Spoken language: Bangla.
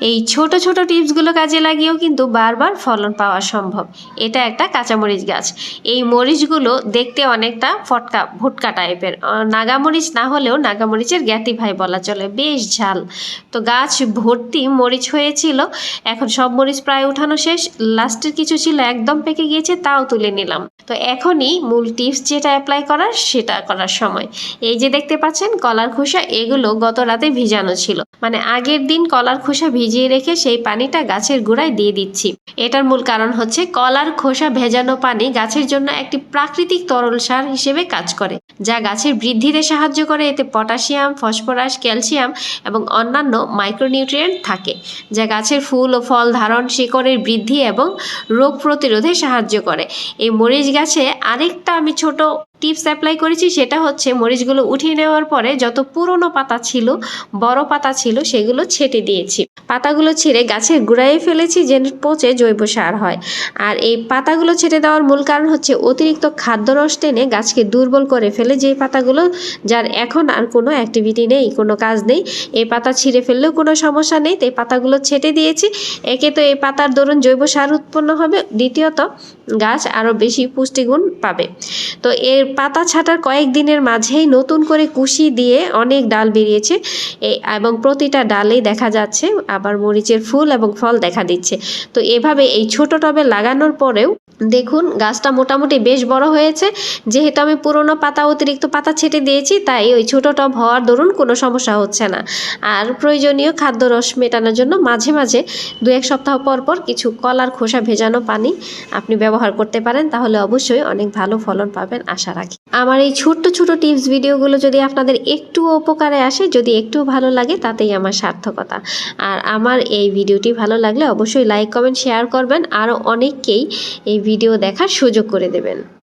এই ছোট ছোট টিপসগুলো কাজে লাগিয়েও কিন্তু বারবার ফলন পাওয়া সম্ভব। এটা একটা কাঁচামরিচ গাছ। এই মরিচগুলো দেখতে অনেকটা ভুটকা টাইপের, নাগামরিচ না হলেও নাগামরিচের জ্ঞাতি ভাই বলা চলে, বেশ ঝাল। তো গাছ ভর্তি মরিচ হয়েছিল। এখন সব মরিচ প্রায় উঠানো শেষ, লাস্টের কিছু ছিল একদম পেকে গিয়েছে, তাও তুলে নিলাম। তো এখনই মূল টিপস যেটা অ্যাপ্লাই করার সেটা করার সময়। এই যে দেখতে পাচ্ছেন কলার খোসা, এগুলো গত রাতে ভিজানো ছিল, মানে আগের দিন কলার খোসা ভিজিয়ে রেখে সেই পানিটা গাছের গোড়ায় দিয়ে দিচ্ছি। এটার মূল কারণ হচ্ছে কলার খোসা ভেজানো পানি গাছের জন্য একটি প্রাকৃতিক তরল সার হিসেবে কাজ করে, যা গাছের বৃদ্ধিতে সাহায্য করে। এতে পটাশিয়াম, ফসফরাস, ক্যালসিয়াম এবং অন্যান্য মাইক্রোনিউট্রিয়েন্ট থাকে, যা গাছের ফুল ও ফল ধারণ, শিকড়ের বৃদ্ধি এবং রোগ প্রতিরোধে সাহায্য করে। এই মরিচ গাছে আরেকটা আমি ছোট টিপস অ্যাপ্লাই করেছি, সেটা হচ্ছে মরিচগুলো উঠিয়ে নেওয়ার পরে যত পুরনো পাতা ছিল, বড় পাতা ছিল, সেগুলো ছেটে দিয়েছি। পাতাগুলো ছিঁড়ে গাছের গোড়ায় ফেলেছি, যেন পচে জৈব সার হয়। আর এই পাতাগুলো ছেটে দেওয়ার মূল কারণ হচ্ছে অতিরিক্ত খাদ্যরস টেনে গাছকে দুর্বল করে ফেলে। যে পাতাগুলো যার এখন আর কোনো অ্যাক্টিভিটি নেই, কোনো কাজ নেই, এই পাতা ছিঁড়ে ফেললেও কোনো সমস্যা নেই, তো এই পাতাগুলো ছেটে দিয়েছি। একে তো এই পাতার দরুন জৈব সার উৎপন্ন হবে, দ্বিতীয়ত গাছ আরও বেশি পুষ্টিগুণ পাবে। তো এর পাতা ছাঁটার কয়েকদিনের মাঝেই নতুন করে কুশি দিয়ে অনেক ডাল বেরিয়েছে, এবং প্রতিটা ডালেই দেখা যাচ্ছে আবার মরিচের ফুল এবং ফল দেখা দিচ্ছে। তো এভাবে এই ছোট টবে লাগানোর পরেও দেখুন গাছটা মোটামুটি বেশ বড় হয়েছে। যেহেতু আমি পুরনো পাতা, অতিরিক্ত পাতা ছেটে দিয়েছি, তাই ওই ছোট টব হওয়ার দরুন কোনো সমস্যা হচ্ছে না। আর প্রয়োজনীয় খাদ্যরস মেটানোর জন্য মাঝে মাঝে 2-1 সপ্তাহ পর পর কিছু কলার খোসা ভেজানো পানি আপনি ব্যবহার করতে পারেন, তাহলে অবশ্যই অনেক ভালো ফলন পাবেন আশা রাখি। আমার এই ছোট্ট ছোট টিপস ভিডিওগুলো যদি আপনাদের একটু উপকারে আসে, যদি একটু ভালো লাগে, তাতেই আমার সার্থকতা। আর আমার এই ভিডিওটি ভালো লাগলে অবশ্যই লাইক, কমেন্ট, শেয়ার করবেন, আরও অনেককেই এই ভিডিও দেখার সুযোগ করে দেবেন।